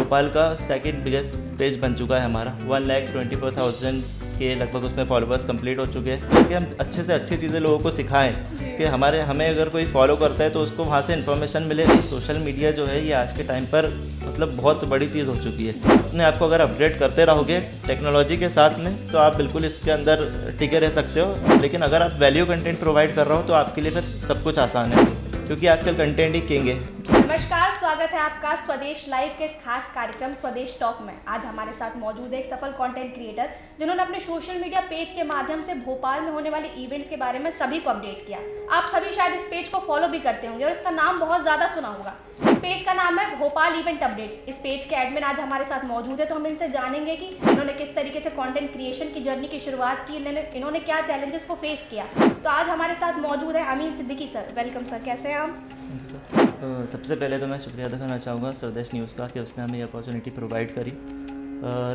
भोपाल का second biggest page बन चुका है हमारा। 1,24,000 के लगभग उसमें फॉलोवर्स कंप्लीट हो चुके हैं, क्योंकि हम अच्छे से अच्छी चीज़ें लोगों को सिखाएं कि हमें अगर कोई फॉलो करता है तो उसको वहाँ से इन्फॉर्मेशन मिले। सोशल मीडिया जो है ये आज के टाइम पर मतलब बहुत बड़ी चीज़ हो चुकी है। अपने आप को अगर अपडेट करते रहोगे टेक्नोलॉजी के साथ में तो आप बिल्कुल इसके अंदर टिके रह सकते हो। लेकिन अगर आप वैल्यू कंटेंट प्रोवाइड कर रहे हो तो आपके लिए फिर सब कुछ आसान है, क्योंकि आजकल कंटेंट ही किंग है। नमस्कार, स्वागत है आपका स्वदेश लाइव के इस खास कार्यक्रम स्वदेश टॉक में। आज हमारे साथ मौजूद है एक सफल कंटेंट क्रिएटर जिन्होंने अपने सोशल मीडिया पेज के माध्यम से भोपाल में होने वाले इवेंट्स के बारे में सभी को अपडेट किया। आप सभी शायद इस पेज को फॉलो भी करते होंगे और इसका नाम बहुत ज़्यादा सुना होगा। इस पेज का नाम है भोपाल इवेंट अपडेट। इस पेज के एडमिन आज हमारे साथ मौजूद है, तो हम इनसे जानेंगे कि इन्होंने किस तरीके से कंटेंट क्रिएशन की जर्नी की शुरुआत की, इन्होंने क्या चैलेंजेस को फेस किया। तो आज हमारे साथ मौजूद है अमीन सिद्दीकी सर। वेलकम सर, कैसे हैं आप? सबसे पहले तो मैं शुक्रिया अदा करना चाहूँगा स्वदेश न्यूज़ का कि उसने हमें ये अपॉर्चुनिटी प्रोवाइड करी।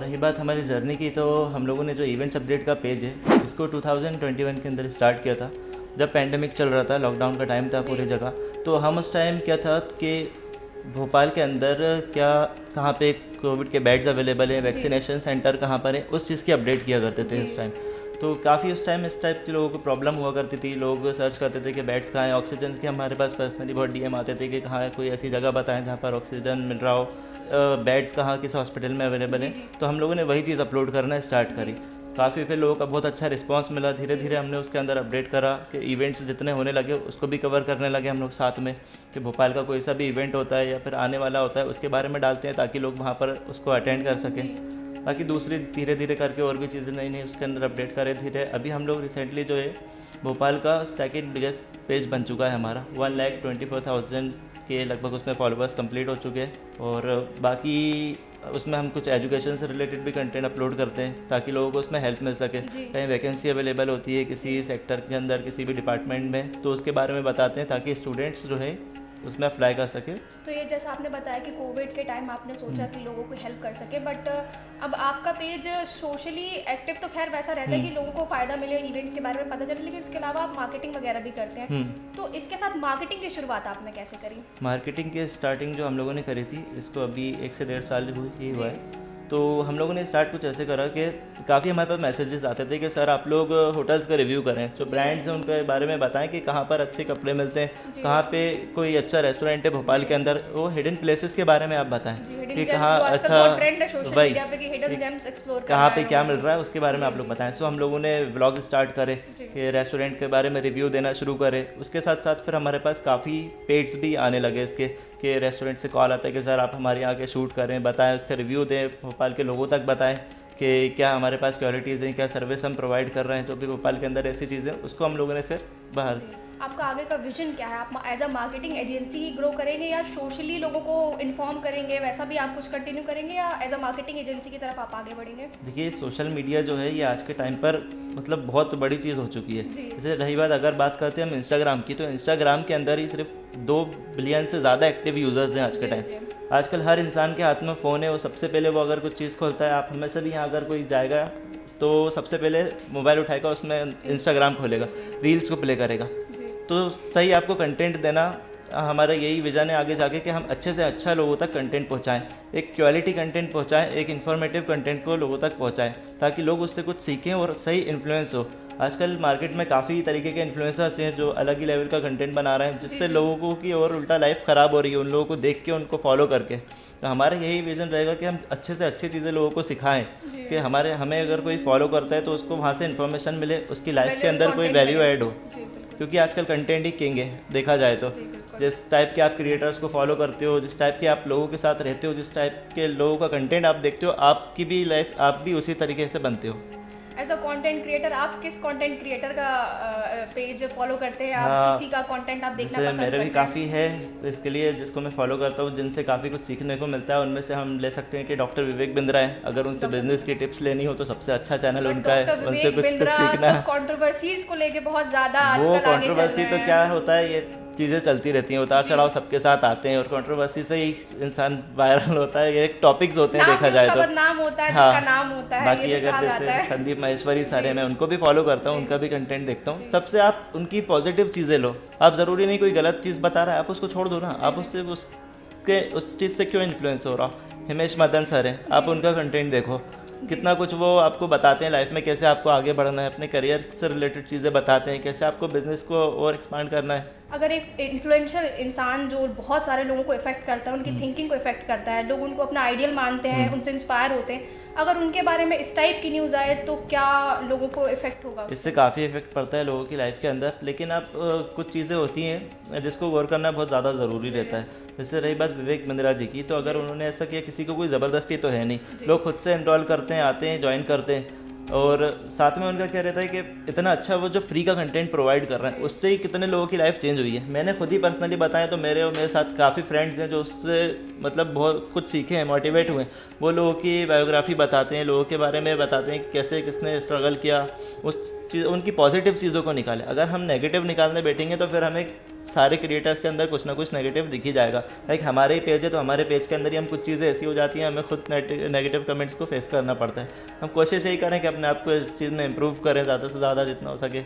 रही बात हमारी जर्नी की, तो हम लोगों ने जो इवेंट्स अपडेट का पेज है इसको 2021 के अंदर स्टार्ट किया था, जब पैंडेमिक चल रहा था, लॉकडाउन का टाइम था पूरी जगह। तो हम उस टाइम क्या था कि भोपाल के अंदर कहाँ पे कोविड के बेड्स अवेलेबल है, वैक्सीनेशन सेंटर कहाँ पर है, उस चीज़ की अपडेट किया करते थे उस टाइम। तो काफ़ी उस टाइम इस टाइप के लोगों को प्रॉब्लम हुआ करती थी। लोग सर्च करते थे कि बेड्स कहाँ हैं, ऑक्सीजन के हमारे पास पर्सनली बहुत डीएम आते थे कि कहाँ है, कोई ऐसी जगह बताएं जहाँ पर ऑक्सीजन मिल रहा हो, बेड्स कहाँ किस हॉस्पिटल में अवेलेबल है। तो हम लोगों ने वही चीज़ अपलोड करना स्टार्ट करी। काफ़ी फिर लोगों का बहुत अच्छा रिस्पांस मिला। धीरे धीरे हमने उसके अंदर अपडेट करा कि इवेंट्स जितने होने लगे उसको भी कवर करने लगे हम लोग साथ में, कि भोपाल का कोई सा भी इवेंट होता है या फिर आने वाला होता है उसके बारे में डालते हैं ताकि लोग वहाँ पर उसको अटेंड कर सकें। बाकी दूसरी धीरे धीरे करके और भी चीज़ें नई नई उसके अंदर अपडेट करें धीरे। अभी हम लोग रिसेंटली जो है भोपाल का सेकंड बिगेस्ट पेज बन चुका है हमारा। 1,24,000 के लगभग उसमें फॉलोवर्स कंप्लीट हो चुके हैं। और बाकी उसमें हम कुछ एजुकेशन से रिलेटेड भी कंटेंट अपलोड करते हैं ताकि लोगों को उसमें हेल्प मिल सके। कहीं वैकेंसी अवेलेबल होती है किसी सेक्टर के अंदर, किसी भी डिपार्टमेंट में, तो उसके बारे में बताते हैं ताकि स्टूडेंट्स जो है उसमें अप्लाई कर सके। तो ये जैसा आपने बताया कि कोविड के टाइम आपने सोचा कि लोगों को हेल्प कर सके, बट अब आपका पेज सोशली एक्टिव तो खैर वैसा रहता है कि लोगों को फ़ायदा मिले, इवेंट्स के बारे में पता चले, लेकिन इसके अलावा आप मार्केटिंग वगैरह भी करते हैं। तो इसके साथ मार्केटिंग की शुरुआत आपने कैसे करी? मार्केटिंग की स्टार्टिंग जो हम लोगों ने करी थी, इसको अभी 1 से 1.5 साल ही हुआ है। तो हम लोगों ने स्टार्ट कुछ ऐसे करा कि काफ़ी हमारे पास मैसेजेस आते थे कि सर आप लोग होटल्स का रिव्यू करें, जो ब्रांड्स हैं उनके बारे में बताएं कि कहाँ पर अच्छे कपड़े मिलते हैं, कहाँ पे कोई अच्छा रेस्टोरेंट है भोपाल के अंदर, वो हिडन प्लेसेस के बारे में आप बताएं कि कहाँ अच्छा वही कहाँ पे क्या मिल रहा है उसके बारे में आप लोग बताएं। सो हम लोगों ने व्लॉग स्टार्ट करे कि रेस्टोरेंट के बारे में रिव्यू देना शुरू करें। उसके साथ साथ फिर हमारे पास काफ़ी पेड्स भी आने लगे इसके, कि रेस्टोरेंट से कॉल आता है कि सर आप हमारे यहाँ के शूट करें, बताएं, उसका रिव्यू दें, भोपाल के लोगों तक बताएं कि क्या हमारे पास क्वालिटीज़ हैं, क्या सर्विस हम प्रोवाइड कर रहे हैं, जो भी भोपाल के अंदर ऐसी चीज़ें, उसको हम लोगों ने फिर बाहर। आपका आगे का विजन क्या है? आप एज अ मार्केटिंग एजेंसी ही ग्रो करेंगे या सोशली लोगों को इन्फॉर्म करेंगे, वैसा भी आप कुछ कंटिन्यू करेंगे, या एज अ मार्केटिंग एजेंसी की तरफ आप आगे बढ़ेंगे? देखिए, सोशल मीडिया जो है ये आज के टाइम पर मतलब बहुत बड़ी चीज़ हो चुकी है। जैसे रही बात अगर बात करते हैं हम इंस्टाग्राम की, तो इंस्टाग्राम के अंदर ही सिर्फ 2 बिलियन से ज़्यादा एक्टिव यूज़र्स हैं आज के टाइम। आजकल हर इंसान के हाथ में फ़ोन है, वो सबसे पहले वो अगर कुछ चीज़ खोलता है, आप हमें से भी यहाँ अगर कोई जाएगा तो सबसे पहले मोबाइल उठाएगा, उसमें इंस्टाग्राम खोलेगा, रील्स को प्ले करेगा। तो सही आपको कंटेंट देना, हमारा यही विज़न है आगे जाके कि हम अच्छे से अच्छा लोगों तक कंटेंट पहुंचाएं, एक क्वालिटी कंटेंट पहुंचाएं, एक इन्फॉर्मेटिव कंटेंट को लोगों तक पहुंचाएं ताकि लोग उससे कुछ सीखें और सही इन्फ्लुएंस हो। आजकल मार्केट में काफ़ी तरीके के इन्फ्लुएंसर्स हैं जो अलग ही लेवल का कंटेंट बना रहे हैं, जिससे लोगों को की और उल्टा लाइफ ख़राब हो रही है उन लोगों को देख के, उनको फॉलो करके। तो हमारा यही विज़न रहेगा कि हम अच्छे से अच्छी चीज़ें लोगों को सिखाएं कि हमें अगर कोई फॉलो करता है तो उसको वहाँ से इन्फॉर्मेशन मिले, उसकी लाइफ के अंदर कोई वैल्यू ऐड हो, क्योंकि आजकल कंटेंट ही किंग है देखा जाए तो। जिस टाइप के आप क्रिएटर्स को फॉलो करते हो, जिस टाइप के आप लोगों के साथ रहते हो, जिस टाइप के लोगों का कंटेंट आप देखते हो, आपकी भी लाइफ आप भी उसी तरीके से बनते हो। एज अ कंटेंट क्रिएटर आप किस कंटेंट क्रिएटर का पेज फॉलो करते हैं? आप किसी का कंटेंट आप देखना पसंद करते हैं? मेरे भी काफ़ी है, तो इसके लिए जिसको मैं फॉलो करता हूँ, जिनसे काफ़ी कुछ सीखने को मिलता है, उनमें से हम ले सकते हैं कि डॉक्टर विवेक बिंद्रा है। अगर उनसे बिजनेस की टिप्स लेनी हो तो सबसे अच्छा चैनल उनका है, उनसे कुछ सीखना है। कंट्रोवर्सीज को लेके बहुत ज़्यादा वो कंट्रोवर्सी तो क्या होता है, ये चीज़ें चलती रहती हैं, उतार चढ़ाव सबके साथ आते हैं और कंट्रोवर्सी से ही इंसान वायरल होता है। ये एक टॉपिक्स होते हैं देखा जाए तो, नाम होता है, जिसका नाम होता है। बाकी अगर जैसे संदीप महेश्वरी सारे, मैं उनको भी फॉलो करता हूँ, उनका भी कंटेंट देखता हूँ। सबसे आप उनकी पॉजिटिव चीज़ें लो, आप ज़रूरी नहीं कोई गलत चीज़ बता रहा है आप उसको छोड़ दो ना, आप उससे उस चीज़ से क्यों इन्फ्लुएंस हो रहा हो। हिमेश मदन सर हैं, आप उनका कंटेंट देखो, कितना कुछ वो आपको बताते हैं लाइफ में, कैसे आपको आगे बढ़ना है, अपने करियर से रिलेटेड चीज़ें बताते हैं, कैसे आपको बिजनेस को और एक्सपांड करना है। अगर एक इन्फ्लुएंशियल इंसान जो बहुत सारे लोगों को इफेक्ट करता है, उनकी थिंकिंग को इफेक्ट करता है, लोग उनको अपना आइडियल मानते हैं, उनसे इंस्पायर होते हैं, अगर उनके बारे में इस टाइप की न्यूज़ आए तो क्या लोगों को इफेक्ट होगा? इससे काफ़ी इफेक्ट पड़ता है लोगों की लाइफ के अंदर, लेकिन आप कुछ चीज़ें होती हैं जिसको गौर करना बहुत ज़्यादा ज़रूरी रहता है। जैसे रही बात विवेक बिंद्रा जी की, तो अगर उन्होंने ऐसा किया, किसी को कोई ज़बरदस्ती तो है नहीं, लोग खुद से एनरोल करते हैं, आते हैं, ज्वाइन करते हैं, और साथ में उनका क्या रहता है कि इतना अच्छा वो जो फ्री का कंटेंट प्रोवाइड कर रहे हैं, उससे ही कितने लोगों की लाइफ चेंज हुई है। मैंने खुद ही पर्सनली बताया, तो मेरे और मेरे साथ काफ़ी फ्रेंड्स हैं जो उससे मतलब बहुत कुछ सीखे हैं, मोटिवेट हुए हैं। वो लोगों की बायोग्राफी बताते हैं, लोगों के बारे में बताते हैं कैसे किसने स्ट्रगल किया, उस चीज़ उनकी पॉजिटिव चीज़ों को निकाले। अगर हम नेगेटिव निकालने बैठेंगे तो फिर हमें सारे क्रिएटर्स के अंदर कुछ ना कुछ नेगेटिव दिख ही जाएगा। लाइक हमारे ही पेज है, तो हमारे पेज के अंदर ही हम कुछ चीज़ें ऐसी हो जाती हैं, हमें खुद नेगेटिव कमेंट्स को फेस करना पड़ता है। हम कोशिश यही करें कि अपने आप को इस चीज़ में इम्प्रूव करें ज़्यादा से ज़्यादा जितना हो सके।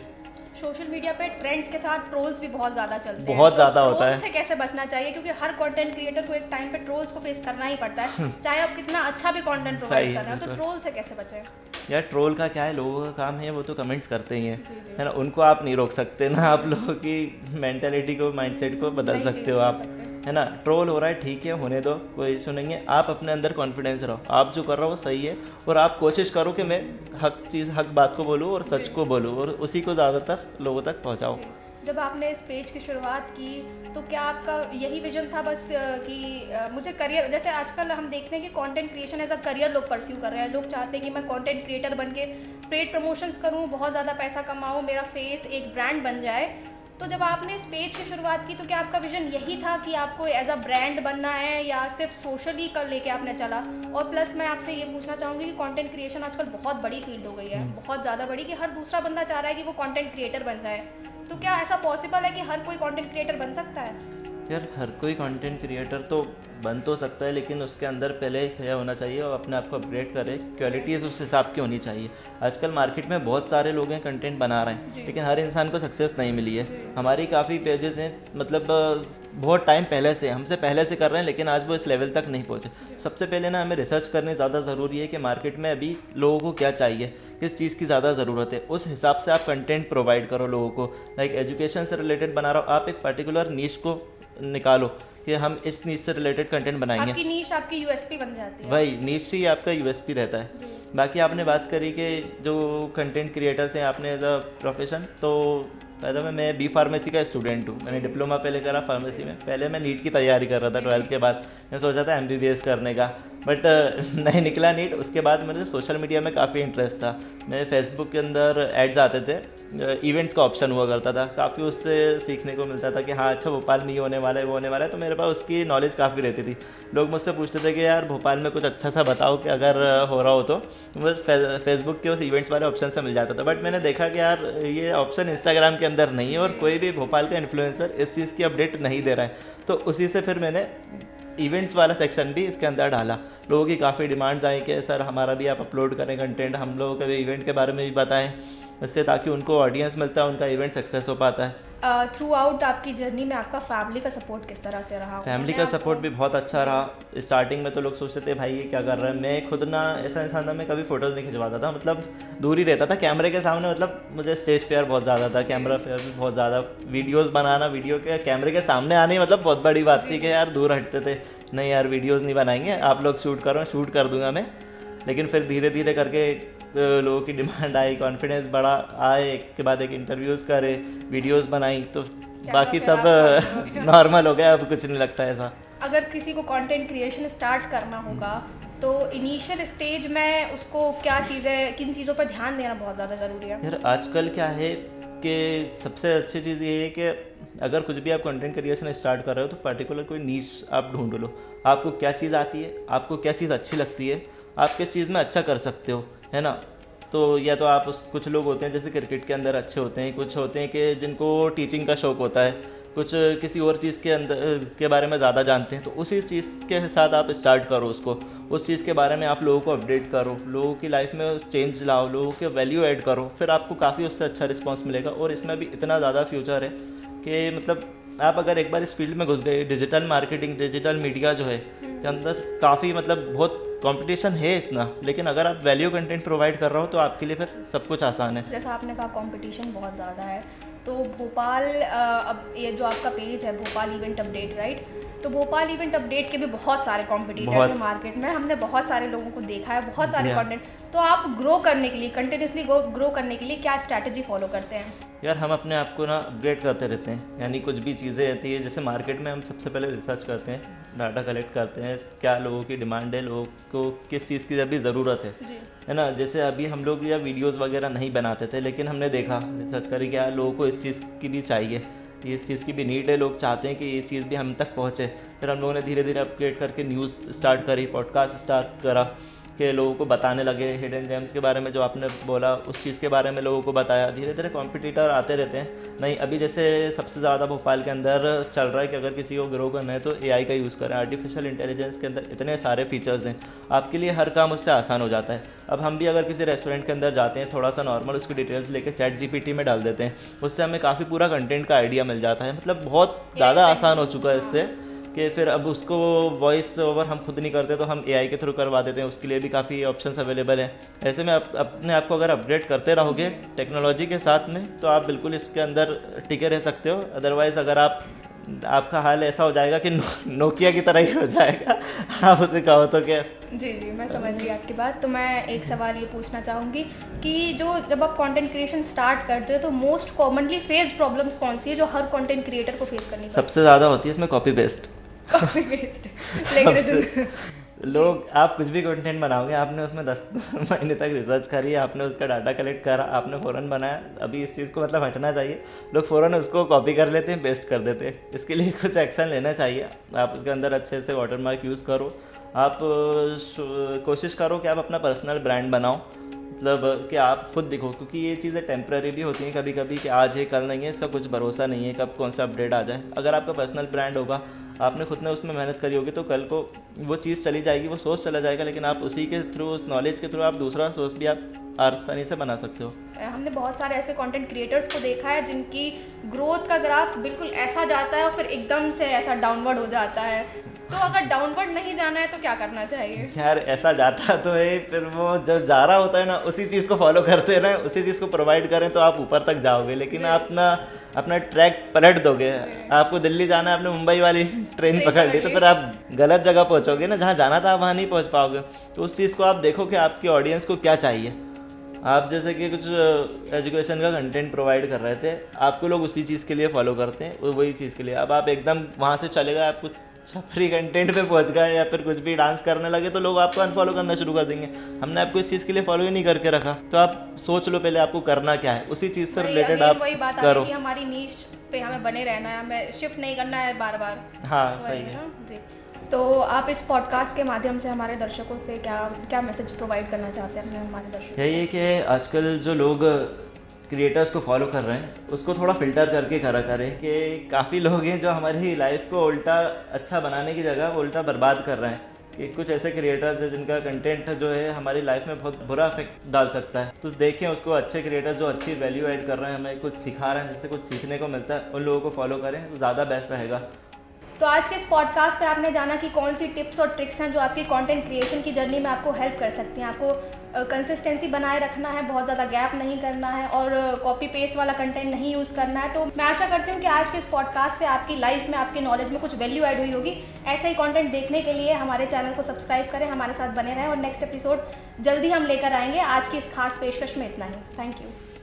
सोशल मीडिया पे ट्रेंड्स के साथ ट्रोल्स भी बहुत ज़्यादा चलते हैं, बहुत ज़्यादा होता है। ट्रोल्स से कैसे बचना चाहिए, क्योंकि हर कंटेंट क्रिएटर को एक टाइम पे ट्रोल्स को फेस करना ही पड़ता है, चाहे आप कितना अच्छा भी कंटेंट प्रोवाइड कर रहे हो, तो ट्रोल से कैसे बचें? यार ट्रोल का क्या है, लोगों का काम है, वो तो कमेंट्स करते ही हैं, है ना, उनको आप नहीं रोक सकते ना, आप लोगों की मेंटालिटी को, माइंडसेट को बदल सकते हो आप, है ना। ट्रोल हो रहा है, ठीक है, होने दो, कोई इशू नहीं है। आप अपने अंदर कॉन्फिडेंस रहो, आप जो कर रहे हो वो सही है, और आप कोशिश करो कि मैं हक बात को बोलूँ और सच को बोलूँ, और उसी को ज़्यादातर लोगों तक पहुँचाओ। जब आपने इस पेज की शुरुआत की तो क्या आपका यही विजन था बस कि मुझे करियर, जैसे आजकल हम देखते हैं कि content creation as a career लोग परस्यू कर रहे हैं, लोग चाहते हैं कि मैं कंटेंट क्रिएटर बन के पेड प्रमोशंस करूं, बहुत ज़्यादा पैसा कमाऊं, मेरा फेस एक ब्रांड बन जाए। तो जब आपने इस पेज की शुरुआत की तो क्या आपका विजन यही था कि आपको एज अ ब्रांड बनना है, या सिर्फ सोशली कर लेके आपने चला? और प्लस मैं आपसे ये पूछना चाहूँगी कि कंटेंट क्रिएशन आजकल बहुत बड़ी फील्ड हो गई है, बहुत ज़्यादा बड़ी, कि हर दूसरा बंदा चाह रहा है कि वो कंटेंट क्रिएटर बन जाए, तो क्या ऐसा पॉसिबल है कि हर कोई कंटेंट क्रिएटर बन सकता है? यार हर कोई कंटेंट क्रिएटर तो बन तो सकता है, लेकिन उसके अंदर पहले यह होना चाहिए और अपने आप को अपग्रेड करे, क्वालिटीज़ उस हिसाब की होनी चाहिए। आजकल मार्केट में बहुत सारे लोग हैं कंटेंट बना रहे हैं, लेकिन हर इंसान को सक्सेस नहीं मिली है। हमारी काफ़ी पेजेस हैं, मतलब बहुत टाइम पहले से, हमसे पहले से कर रहे हैं, लेकिन आज वो इस लेवल तक नहीं पहुँचे। सबसे पहले ना हमें रिसर्च करनी ज़्यादा ज़रूरी है कि मार्केट में अभी लोगों को क्या चाहिए, किस चीज़ की ज़्यादा ज़रूरत है, उस हिसाब से आप कंटेंट प्रोवाइड करो लोगों को। लाइक एजुकेशन से रिलेटेड बना रहा हो, आप एक पर्टिकुलर नीश को निकालो कि हम इस नीश से रिलेटेड कंटेंट बनाएंगे, आपकी नीश आपकी यूएसपी बन जाती है। वही नीश ही आपका यूएसपी रहता है। बाकी आपने बात करी कि जो कंटेंट क्रिएटर्स हैं, आपने एज अ प्रोफेशन, तो पैदा में मैं बी फार्मेसी का स्टूडेंट हूँ, मैंने डिप्लोमा पहले करा फार्मेसी में। पहले मैं नीट की तैयारी कर रहा था 12th के बाद, मैं सोचा था MBBS करने का, बट नहीं निकला नीट। उसके बाद मुझे सोशल मीडिया में काफ़ी इंटरेस्ट था, मैं फेसबुक के अंदर एड्स आते थे, इवेंट्स का ऑप्शन हुआ करता था, काफ़ी उससे सीखने को मिलता था कि हाँ अच्छा भोपाल में ये होने वाला है, वो होने वाला है, तो मेरे पास उसकी नॉलेज काफ़ी रहती थी। लोग मुझसे पूछते थे कि यार भोपाल में कुछ अच्छा सा बताओ कि अगर हो रहा हो तो मुझे फेसबुक के उस इवेंट्स वाले ऑप्शन से मिल जाता था। बट मैंने देखा कि यार ये ऑप्शन इंस्टाग्राम के अंदर नहीं है, और कोई भी भोपाल का इन्फ्लुएंसर इस चीज़ की अपडेट नहीं दे रहा है, तो उसी से फिर मैंने इवेंट्स वाला सेक्शन भी इसके अंदर डाला। लोगों की काफ़ी डिमांड्स आई कि सर हमारा भी आप अपलोड करें कंटेंट, हम लोगों के भी इवेंट के बारे में भी बताएं, इससे ताकि उनको ऑडियंस मिलता है, उनका इवेंट सक्सेस हो पाता है। थ्रू आउट आपकी जर्नी में आपका फैमिली का सपोर्ट किस तरह से रहा? फैमिली का सपोर्ट भी बहुत अच्छा रहा। स्टार्टिंग में तो लोग सोचते थे भाई ये क्या कर रहा है, मैं खुद ना ऐसा इंसान था, मैं कभी फ़ोटोज़ नहीं खिंचवाता था, मतलब दूर ही रहता था कैमरे के सामने। मतलब मुझे स्टेज फेयर बहुत ज़्यादा था, कैमरा फेयर भी बहुत ज़्यादा, वीडियोज़ बनाना, वीडियो के कैमरे के सामने आने मतलब बहुत बड़ी बात थी कि यार दूर हटते थे, नहीं यार वीडियोज़ नहीं बनाएंगे, आप लोग शूट करो, शूट कर दूंगा मैं। लेकिन फिर धीरे धीरे करके लोगों की डिमांड आई, कॉन्फिडेंस बढ़ा, आए एक के बाद एक इंटरव्यूज़ करे, वीडियोज़ बनाई, तो बाकी सब नॉर्मल हो गया, अब कुछ नहीं लगता ऐसा। अगर किसी को कंटेंट क्रिएशन स्टार्ट करना होगा तो इनिशियल स्टेज में उसको क्या चीज़ें, किन चीज़ों पर ध्यान देना बहुत ज़्यादा ज़रूरी है? यार आजकल क्या है कि सबसे अच्छी चीज़ ये है कि अगर कुछ भी आप कंटेंट क्रिएशन स्टार्ट कर रहे हो तो पर्टिकुलर कोई नीश आप ढूंढ लो। आपको क्या चीज़ आती है, आपको क्या चीज़ अच्छी लगती है, आप किस चीज़ में अच्छा कर सकते हो, है ना। तो या तो आप कुछ लोग होते हैं जैसे क्रिकेट के अंदर अच्छे होते हैं, कुछ होते हैं कि जिनको टीचिंग का शौक़ होता है, कुछ किसी और चीज़ के अंदर के बारे में ज़्यादा जानते हैं, तो उसी चीज़ के साथ आप स्टार्ट करो उसको, उस चीज़ के बारे में आप लोगों को अपडेट करो, लोगों की लाइफ में चेंज लाओ, लोगों के वैल्यू ऐड करो, फिर आपको काफ़ी उससे अच्छा रिस्पॉन्स मिलेगा। और इसमें भी इतना ज़्यादा फ्यूचर है कि मतलब आप अगर एक बार इस फील्ड में घुस गए, डिजिटल मार्केटिंग, डिजिटल मीडिया जो है के अंदर काफ़ी मतलब बहुत कंपटीशन है इतना, लेकिन अगर आप वैल्यू कंटेंट प्रोवाइड कर रहे हो तो आपके लिए फिर सब कुछ आसान है। जैसा आपने कहा कंपटीशन बहुत ज़्यादा है, तो भोपाल अब ये जो आपका पेज है भोपाल इवेंट अपडेट, राइट, तो भोपाल इवेंट अपडेट के भी बहुत सारे कॉम्पिटिटर्स हैं मार्केट में, हमने बहुत सारे लोगों को देखा है, बहुत सारे कंटेंट। तो आप ग्रो करने के लिए, कंटिन्यूसली ग्रो करने के लिए क्या स्ट्रैटेजी फॉलो करते हैं? यार हम अपने आप को ना अपग्रेड करते रहते हैं, यानी कुछ भी चीज़ें रहती है जैसे मार्केट में हम सबसे पहले रिसर्च करते हैं, डाटा कलेक्ट करते हैं, क्या लोगों की डिमांड है, लोगों को किस चीज़ की अभी ज़रूरत है ना। जैसे अभी हम लोग या वीडियोस वगैरह नहीं बनाते थे, लेकिन हमने देखा रिसर्च करी क्या लोगों को इस चीज़ की भी चाहिए, इस चीज़ की भी नीड है, लोग चाहते हैं कि ये चीज़ भी हम तक पहुँचे। फिर हम लोगों ने धीरे धीरे अपग्रेड करके न्यूज़ स्टार्ट करी, पॉडकास्ट स्टार्ट करा, कि लोगों को बताने लगे हिडन जेम्स के बारे में, जो आपने बोला उस चीज़ के बारे में लोगों को बताया। धीरे धीरे कॉम्पिटिटर आते रहते हैं। नहीं, अभी जैसे सबसे ज़्यादा भोपाल के अंदर चल रहा है कि अगर किसी को ग्रो करना है तो एआई का यूज़ करें। आर्टिफिशियल इंटेलिजेंस के अंदर इतने सारे फीचर्स हैं, आपके लिए हर काम उससे आसान हो जाता है। अब हम भी अगर किसी रेस्टोरेंट के अंदर जाते हैं, थोड़ा सा नॉर्मल उसकी डिटेल्स लेके चैट जीपीटी में डाल देते हैं, उससे हमें काफ़ी पूरा कंटेंट का आइडिया मिल जाता है। मतलब बहुत ज़्यादा आसान हो चुका है इससे कि फिर अब उसको वॉइस ओवर हम खुद नहीं करते तो हम एआई के थ्रू करवा देते हैं, उसके लिए भी काफ़ी ऑप्शंस अवेलेबल हैं। ऐसे में आप अपने आप को अगर अपडेट करते रहोगे टेक्नोलॉजी के साथ में तो आप बिल्कुल इसके अंदर टिके रह सकते हो। अदरवाइज़ अगर आपका हाल ऐसा हो जाएगा कि नोकिया की तरह ही हो जाएगा, आप उसे कहो तो क्या। जी, मैं समझ गई आपकी बात। तो मैं एक सवाल ये पूछना चाहूँगी कि जब आप कंटेंट क्रिएशन स्टार्ट करते हो तो मोस्ट कॉमनली फेस्ड प्रॉब्लम्स कौन सी है जो हर कंटेंट क्रिएटर को फेस करनी पड़ती है? सबसे ज़्यादा होती है इसमें कॉपी पेस्ट। कॉपी पेस्ट लेकिन लोग, आप कुछ भी कंटेंट बनाओगे, आपने उसमें 10 महीने तक रिसर्च करी, आपने उसका डाटा कलेक्ट करा, आपने फ़ौरन बनाया। अभी इस चीज़ को मतलब हटना चाहिए। लोग फ़ौरन उसको कॉपी कर लेते हैं, पेस्ट कर देते हैं। इसके लिए कुछ एक्शन लेना चाहिए। आप उसके अंदर अच्छे से वाटरमार्क यूज़ करो। आप कोशिश करो कि आप अपना पर्सनल ब्रांड बनाओ, मतलब कि आप खुद दिखो, क्योंकि ये चीज़ें टेम्प्रेरी भी होती हैं कभी कभी, कि आज है कल नहीं है, इसका कुछ भरोसा नहीं है कब कौन सा अपडेट आ जाए। अगर आपका पर्सनल ब्रांड होगा, आपने खुद ने उसमें मेहनत करी होगी, तो कल को वो चीज़ चली जाएगी, वो सोर्स चला जाएगा, लेकिन आप उसी के थ्रू, उस नॉलेज के थ्रू आप दूसरा सोर्स भी आप आसानी से बना सकते हो। हमने बहुत सारे ऐसे कंटेंट क्रिएटर्स को देखा है जिनकी ग्रोथ का ग्राफ बिल्कुल ऐसा जाता है और फिर एकदम से ऐसा डाउनवर्ड हो जाता है। तो अगर डाउनवर्ड नहीं जाना है तो क्या करना चाहिए? यार ऐसा जाता तो है, फिर वो जब जा रहा होता है ना, उसी चीज़ को फॉलो करते रहें, उसी चीज़ को प्रोवाइड करें तो आप ऊपर तक जाओगे। लेकिन आप अपना ट्रैक पलट दोगे, आपको दिल्ली जाना है, आपने मुंबई वाली ट्रेन पकड़ ली, तो फिर आप गलत जगह पहुँचोगे ना, जहाँ जाना था आप वहाँ नहीं पहुँच पाओगे। तो उस चीज़ को आप देखो कि आपकी ऑडियंस को क्या चाहिए। आप जैसे कि कुछ एजुकेशन का कंटेंट प्रोवाइड कर रहे थे, आपको लोग उसी चीज़ के लिए फॉलो करते हैं, वही चीज़ के लिए। अब आप एकदम वहाँ से चले गए, आप कुछ छपरी कंटेंट पे पहुँच गए या फिर कुछ भी डांस करने लगे, तो लोग आपको अनफॉलो करना शुरू कर देंगे। हमने आपको इस चीज़ के लिए फॉलो ही नहीं करके रखा। तो आप सोच लो पहले आपको करना क्या है, उसी चीज़ से रिलेटेड आप वही बात करो। कि हमारी नीश पे हमें बने रहना है, हमें शिफ्ट नहीं करना है बार बार। हाँ सही है जी। तो आप इस पॉडकास्ट के माध्यम से हमारे दर्शकों से क्या मैसेज प्रोवाइड करना चाहते हैं अपने हमारे दर्शकों? यही है कि आजकल जो लोग क्रिएटर्स को फॉलो कर रहे हैं उसको थोड़ा फ़िल्टर करके करा करें, कि काफ़ी लोग हैं जो हमारी लाइफ को उल्टा अच्छा बनाने की जगह उल्टा बर्बाद कर रहे हैं। कि कुछ ऐसे क्रिएटर्स हैं जिनका कंटेंट जो है हमारी लाइफ में बहुत बुरा इफेक्ट डाल सकता है। तो देखें उसको, अच्छे क्रिएटर्स जो अच्छी वैल्यू ऐड कर रहे हैं, हमें कुछ सिखा रहे हैं, जिससे कुछ सीखने को मिलता है, उन लोगों को फॉलो करें तो ज़्यादा बेस्ट रहेगा। तो आज के इस पॉडकास्ट पर आपने जाना कि कौन सी टिप्स और ट्रिक्स हैं जो आपकी कंटेंट क्रिएशन की जर्नी में आपको हेल्प कर सकती हैं। आपको कंसिस्टेंसी बनाए रखना है, बहुत ज़्यादा गैप नहीं करना है और कॉपी पेस्ट वाला कंटेंट नहीं यूज़ करना है। तो मैं आशा करती हूँ कि आज के इस पॉडकास्ट से आपकी लाइफ में, आपके नॉलेज में कुछ वैल्यू ऐड हुई होगी। ऐसे ही कंटेंट देखने के लिए हमारे चैनल को सब्सक्राइब करें, हमारे साथ बने रहें और नेक्स्ट एपिसोड जल्दी हम लेकर आएंगे। आज की इस खास पेशकश में इतना ही। Thank you.